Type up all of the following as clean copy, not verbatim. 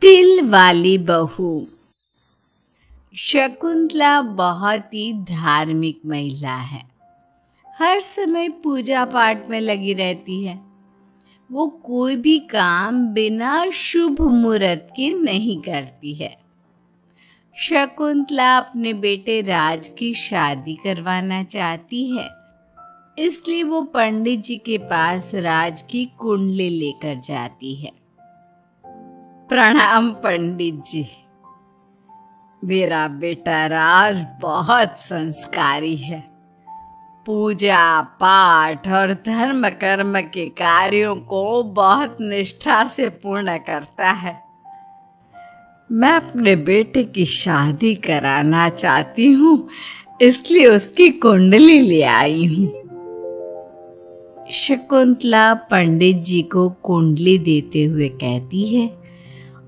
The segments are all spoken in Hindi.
तिल वाली बहू। शकुंतला बहुत ही धार्मिक महिला है। हर समय पूजा पाठ में लगी रहती है। वो कोई भी काम बिना शुभ मुहूर्त के नहीं करती है। शकुंतला अपने बेटे राज की शादी करवाना चाहती है, इसलिए वो पंडित जी के पास राज की कुंडली लेकर जाती है। प्रणाम पंडित जी। मेरा बेटा राज बहुत संस्कारी है। पूजा पाठ और धर्म कर्म के कार्यों को बहुत निष्ठा से पूर्ण करता है। मैं अपने बेटे की शादी कराना चाहती हूँ, इसलिए उसकी कुंडली ले आई हूँ। शकुंतला पंडित जी को कुंडली देते हुए कहती है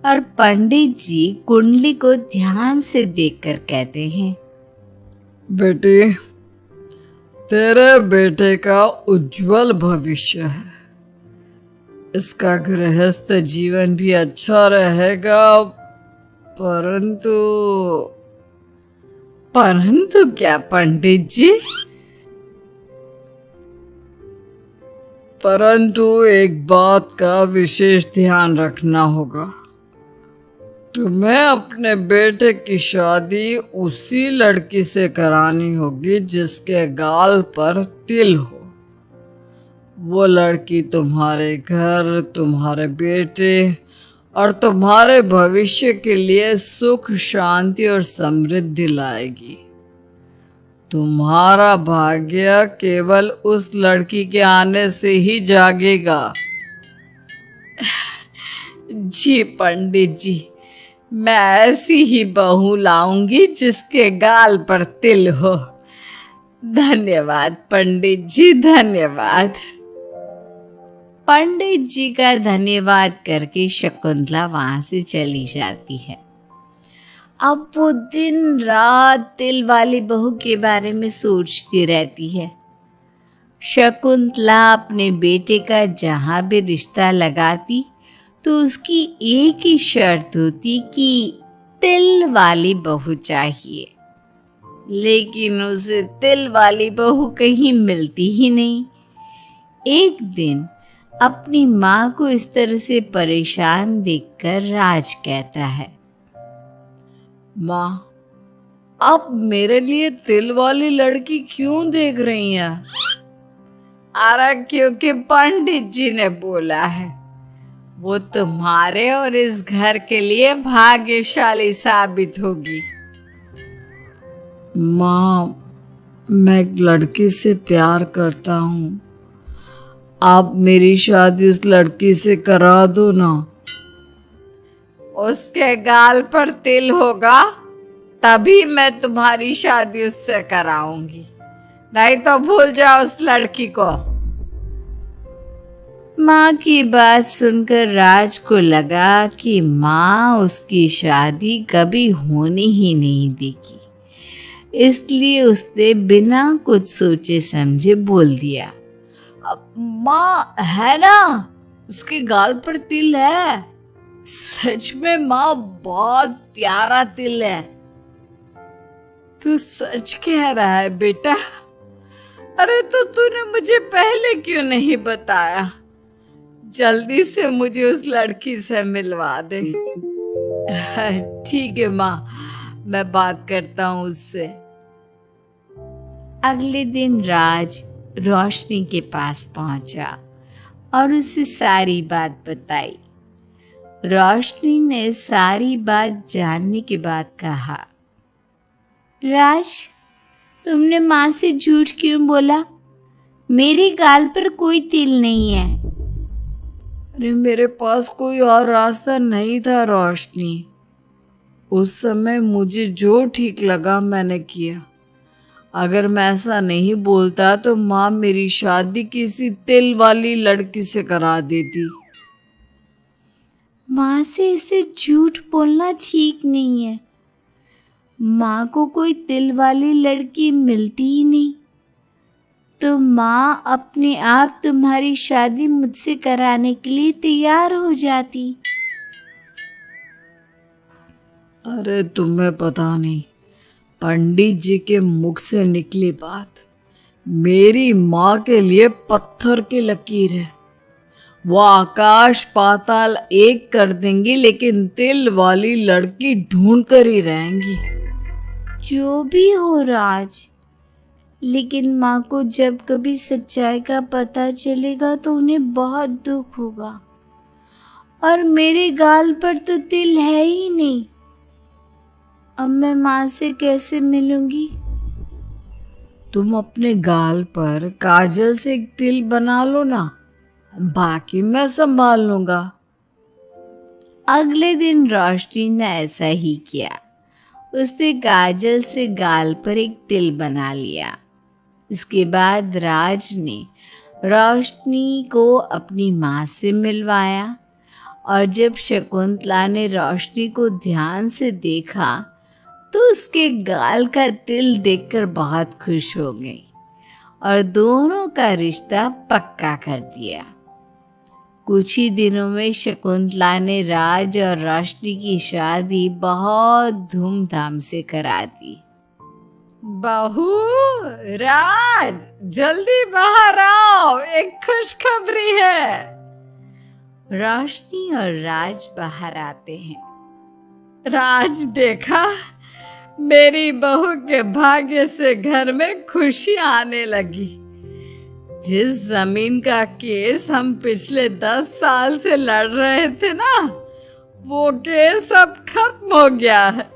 और पंडित जी कुंडली को ध्यान से देखकर कहते हैं, बेटी, तेरे बेटे का उज्जवल भविष्य है। इसका गृहस्थ जीवन भी अच्छा रहेगा, परंतु क्या पंडित जी? परंतु एक बात का विशेष ध्यान रखना होगा। तुम्हें अपने बेटे की शादी उसी लड़की से करानी होगी जिसके गाल पर तिल हो। वो लड़की तुम्हारे घर, तुम्हारे बेटे और तुम्हारे भविष्य के लिए सुख, शांति और समृद्धि लाएगी। तुम्हारा भाग्य केवल उस लड़की के आने से ही जागेगा। जी पंडित जी, मैं ऐसी ही बहू लाऊंगी जिसके गाल पर तिल हो। धन्यवाद पंडित जी, धन्यवाद। पंडित जी का धन्यवाद करके शकुंतला वहां से चली जाती है। अब वो दिन रात तिल वाली बहू के बारे में सोचती रहती है। शकुंतला अपने बेटे का जहां भी रिश्ता लगाती तो उसकी एक ही शर्त होती कि तिल वाली बहू चाहिए, लेकिन उसे तिल वाली बहू कहीं मिलती ही नहीं। एक दिन अपनी माँ को इस तरह से परेशान देखकर राज कहता है, माँ, आप मेरे लिए तिल वाली लड़की क्यों देख रही हैं? अरे क्योंकि पंडित जी ने बोला है, वो तुम्हारे और इस घर के लिए भाग्यशाली साबित होगी। माँ, मैं एक लड़की से प्यार करता हूँ। आप मेरी शादी उस लड़की से करा दो ना। उसके गाल पर तिल होगा तभी मैं तुम्हारी शादी उससे कराऊंगी, नहीं तो भूल जाओ उस लड़की को। माँ की बात सुनकर राज को लगा कि माँ उसकी शादी कभी होने ही नहीं देगी, इसलिए उसने बिना कुछ सोचे समझे बोल दिया, माँ, है ना, उसके गाल पर तिल है। सच में माँ, बहुत प्यारा तिल है। तू सच कह रहा है बेटा? अरे तो तूने मुझे पहले क्यों नहीं बताया? जल्दी से मुझे उस लड़की से मिलवा दे। ठीक है माँ, मैं बात करता हूँ उससे। अगले दिन राज रोशनी के पास पहुंचा और उसे सारी बात बताई। रोशनी ने सारी बात जानने के बाद कहा, राज, तुमने माँ से झूठ क्यों बोला? मेरे गाल पर कोई तिल नहीं है। अरे मेरे पास कोई और रास्ता नहीं था रोशनी। उस समय मुझे जो ठीक लगा मैंने किया। अगर मैं ऐसा नहीं बोलता तो माँ मेरी शादी किसी तिल वाली लड़की से करा देती। माँ से इसे झूठ बोलना ठीक नहीं है। माँ को कोई तिल वाली लड़की मिलती ही नहीं, तो माँ अपने आप तुम्हारी शादी मुझसे कराने के लिए तैयार हो जाती। अरे तुम्हें पता नहीं, पंडित जी के मुख से निकली बात मेरी माँ के लिए पत्थर की लकीर है। वो आकाश पाताल एक कर देंगी, लेकिन तिल वाली लड़की ढूंढ कर ही रहेंगी। जो भी हो राज, लेकिन माँ को जब कभी सच्चाई का पता चलेगा तो उन्हें बहुत दुख होगा, और मेरे गाल पर तो तिल है ही नहीं। अब मैं माँ से कैसे मिलूंगी? तुम अपने गाल पर काजल से एक तिल बना लो ना, बाकी मैं संभाल लूंगा। अगले दिन रोशनी ने ऐसा ही किया। उसने काजल से गाल पर एक तिल बना लिया। इसके बाद राज ने रोशनी को अपनी माँ से मिलवाया, और जब शकुंतला ने रोशनी को ध्यान से देखा तो उसके गाल का तिल देखकर बहुत खुश हो गई और दोनों का रिश्ता पक्का कर दिया। कुछ ही दिनों में शकुंतला ने राज और रोशनी की शादी बहुत धूमधाम से करा दी। बहू, राज, जल्दी बाहर आओ, एक खुशखबरी है। रोशनी और राज बाहर आते हैं। राज, देखा, मेरी बहू के भाग्य से घर में खुशी आने लगी। जिस जमीन का केस हम पिछले 10 साल से लड़ रहे थे ना, वो केस अब खत्म हो गया है।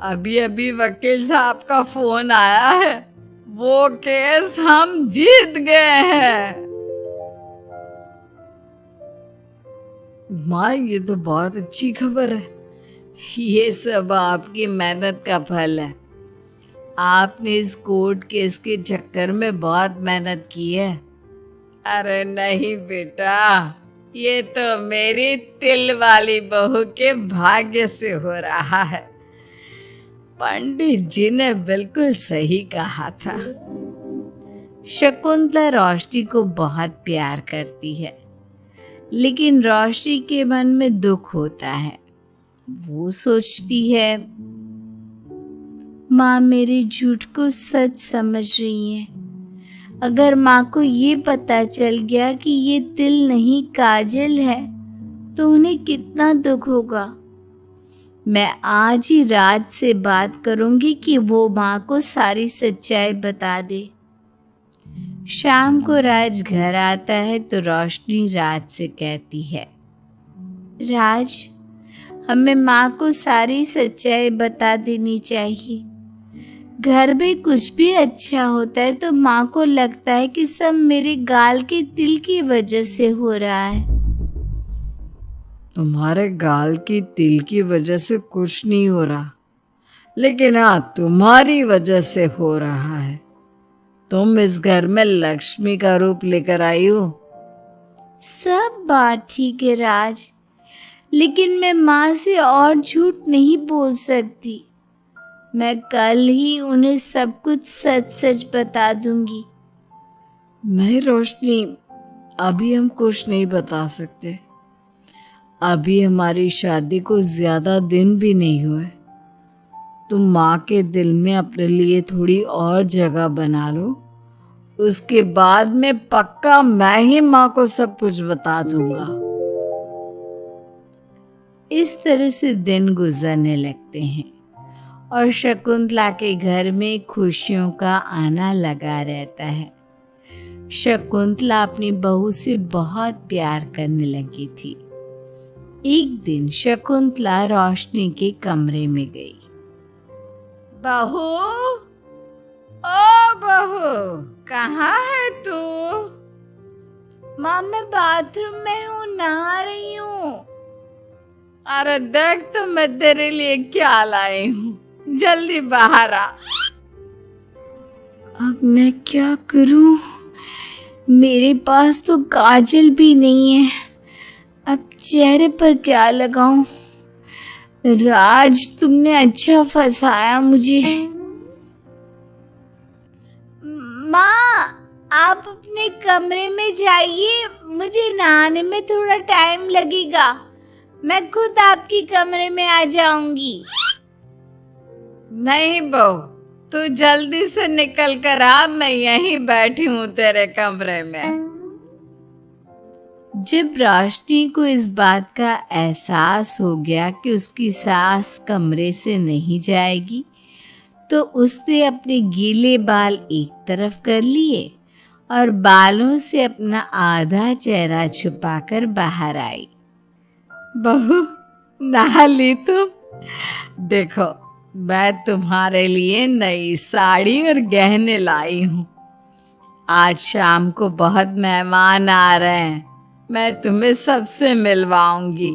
अभी अभी वकील साहब का फोन आया है, वो केस हम जीत गए हैं। माँ, ये तो बहुत अच्छी खबर है। ये सब आपकी मेहनत का फल है। आपने इस कोर्ट केस के चक्कर में बहुत मेहनत की है। अरे नहीं बेटा, ये तो मेरी तिल वाली बहू के भाग्य से हो रहा है। पंडित जी ने बिल्कुल सही कहा था। शकुंतला रोशनी को बहुत प्यार करती है, लेकिन रोशनी के मन में दुख होता है। वो सोचती है, माँ मेरे झूठ को सच समझ रही है। अगर माँ को ये पता चल गया कि ये तिल नहीं काजल है तो उन्हें कितना दुख होगा। मैं आज ही राज से बात करूंगी कि वो माँ को सारी सच्चाई बता दे। शाम को राज घर आता है तो रोशनी राज से कहती है, राज, हमें माँ को सारी सच्चाई बता देनी चाहिए। घर में कुछ भी अच्छा होता है तो माँ को लगता है कि सब मेरे गाल के तिल की वजह से हो रहा है। तुम्हारे गाल की तिल की वजह से कुछ नहीं हो रहा, लेकिन हाँ, तुम्हारी वजह से हो रहा है। तुम इस घर में लक्ष्मी का रूप लेकर आई हो। सब बात ठीक है राज, लेकिन मैं माँ से और झूठ नहीं बोल सकती। मैं कल ही उन्हें सब कुछ सच सच बता दूंगी। नहीं रोशनी, अभी हम कुछ नहीं बता सकते। अभी हमारी शादी को ज्यादा दिन भी नहीं हुए। तुम माँ के दिल में अपने लिए थोड़ी और जगह बना लो। उसके बाद में पक्का मैं ही माँ को सब कुछ बता दूंगा। इस तरह से दिन गुजरने लगते हैं और शकुंतला के घर में खुशियों का आना लगा रहता है। शकुंतला अपनी बहू से बहुत प्यार करने लगी थी। एक दिन शकुंतला रोशनी के कमरे में गई। बहू, ओ बहू, कहाँ है तू? माँ, मैं बाथरूम में हूँ, नहा रही हूँ। अरे देख तो मैं तेरे लिए क्या लाई हूँ, जल्दी बाहर आ। अब मैं क्या करूँ? मेरे पास तो काजल भी नहीं है। अब चेहरे पर क्या लगाऊं? राज, तुमने अच्छा फंसाया मुझे। माँ, आप अपने कमरे में जाइए, मुझे नहाने में थोड़ा टाइम लगेगा। मैं खुद आपकी कमरे में आ जाऊंगी। नहीं बहू, तू जल्दी से निकल कर आ, मैं यहीं बैठी हूँ तेरे कमरे में। जब रोशनी को इस बात का एहसास हो गया कि उसकी सास कमरे से नहीं जाएगी, तो उसने अपने गीले बाल एक तरफ कर लिए और बालों से अपना आधा चेहरा छुपाकर बाहर आई। बहू, नहा ली तुम? देखो, मैं तुम्हारे लिए नई साड़ी और गहने लाई हूँ। आज शाम को बहुत मेहमान आ रहे हैं, मैं तुम्हें सबसे मिलवाऊंगी।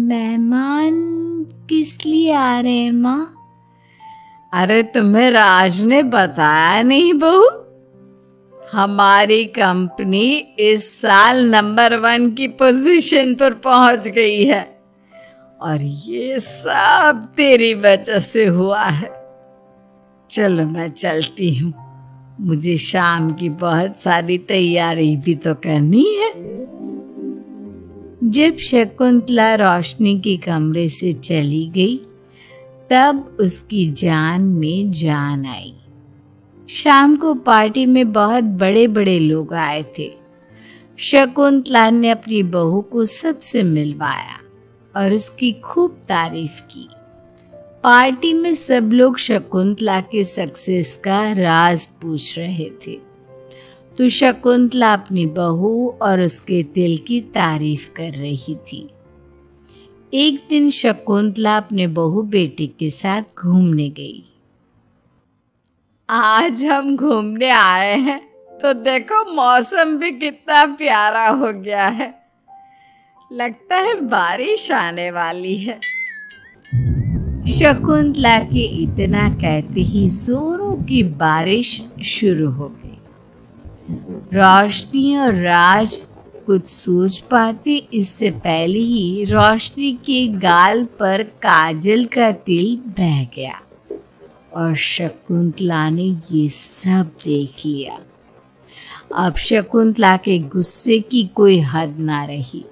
मेहमान किस लिए आ रहे हैं माँ? अरे तुम्हें राज ने बताया नहीं बहू? हमारी कंपनी इस साल नंबर 1 की पोजीशन पर पहुंच गई है और ये सब तेरी वजह से हुआ है। चलो मैं चलती हूँ, मुझे शाम की बहुत सारी तैयारी भी तो करनी है। जब शकुंतला रोशनी के कमरे से चली गई, तब उसकी जान में जान आई। शाम को पार्टी में बहुत बड़े बड़े लोग आए थे। शकुंतला ने अपनी बहू को सबसे मिलवाया और उसकी खूब तारीफ की। पार्टी में सब लोग शकुंतला के सक्सेस का राज पूछ रहे थे, तो शकुंतला अपनी बहू और उसके दिल की तारीफ कर रही थी। एक दिन शकुंतला अपने बहू बेटे के साथ घूमने गई। आज हम घूमने आए हैं तो देखो मौसम भी कितना प्यारा हो गया है, लगता है बारिश आने वाली है। शकुंतला के इतना कहते ही जोरों की बारिश शुरू हो गई। रोशनी और राज कुछ सोच पाते इससे पहले ही रोशनी के गाल पर काजल का तिल बह गया और शकुंतला ने ये सब देख लिया। अब शकुंतला के गुस्से की कोई हद ना रही।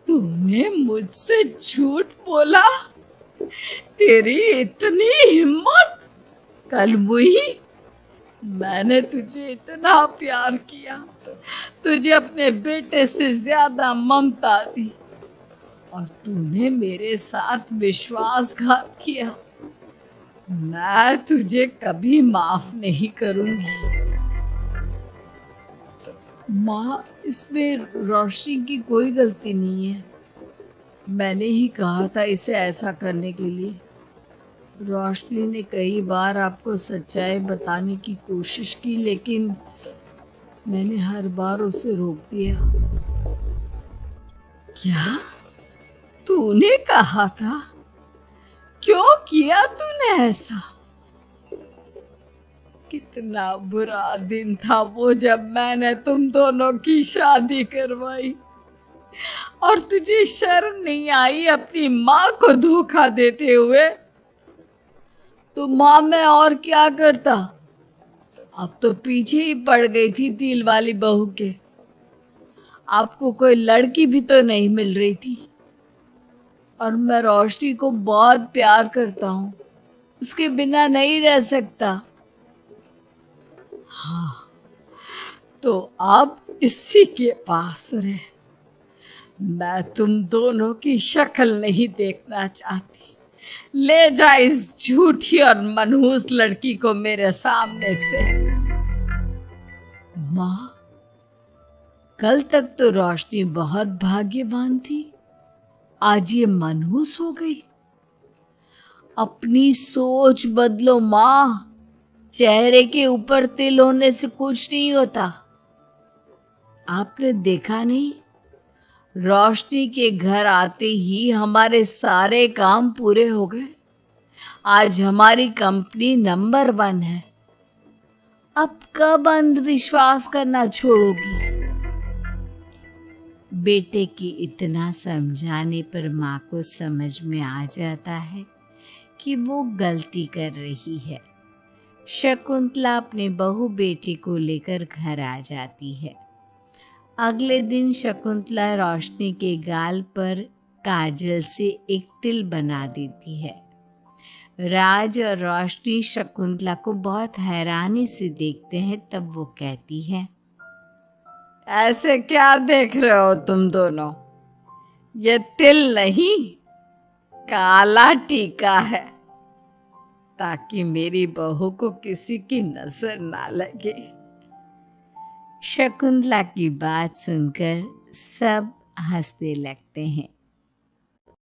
तूने मुझसे झूठ बोला? तेरी इतनी हिम्मत? कल वही मैंने तुझे इतना प्यार किया, तुझे अपने बेटे से ज्यादा ममता दी और तूने मेरे साथ विश्वासघात किया। मैं तुझे कभी माफ नहीं करूंगी। माँ, इसमें रोशनी की कोई गलती नहीं है। मैंने ही कहा था इसे ऐसा करने के लिए। रोशनी ने कई बार आपको सच्चाई बताने की कोशिश की, लेकिन मैंने हर बार उसे रोक दिया। क्या तूने कहा था? क्यों किया तूने ऐसा? कितना बुरा दिन था वो जब मैंने तुम दोनों की शादी करवाई और तुझे शर्म नहीं आई अपनी माँ को धोखा देते हुए। तो माँ, मैं और क्या करता? अब तो पीछे ही पड़ गई थी दिल वाली बहू के। आपको कोई लड़की भी तो नहीं मिल रही थी और मैं रोशनी को बहुत प्यार करता हूँ, उसके बिना नहीं रह सकता। हाँ, तो अब इसी के पास रहे। मैं तुम दोनों की शक्ल नहीं देखना चाहती। ले जा इस झूठी और मनहूस लड़की को मेरे सामने से। माँ, कल तक तो रोशनी बहुत भाग्यवान थी, आज ये मनहूस हो गई। अपनी सोच बदलो माँ, चेहरे के ऊपर तिल होने से कुछ नहीं होता। आपने देखा नहीं, रोशनी के घर आते ही हमारे सारे काम पूरे हो गए। आज हमारी कंपनी नंबर 1 है। अब कब अंधविश्वास करना छोड़ोगी? बेटे की इतना समझाने पर माँ को समझ में आ जाता है कि वो गलती कर रही है। शकुंतला अपने बहू बेटे को लेकर घर आ जाती है। अगले दिन शकुंतला रोशनी के गाल पर काजल से एक तिल बना देती है। राज और रोशनी शकुंतला को बहुत हैरानी से देखते हैं। तब वो कहती है, ऐसे क्या देख रहे हो तुम दोनों? ये तिल नहीं, काला टीका है, ताकि मेरी बहू को किसी की नजर ना लगे। शकुंतला की बात सुनकर सब हंसने लगते हैं।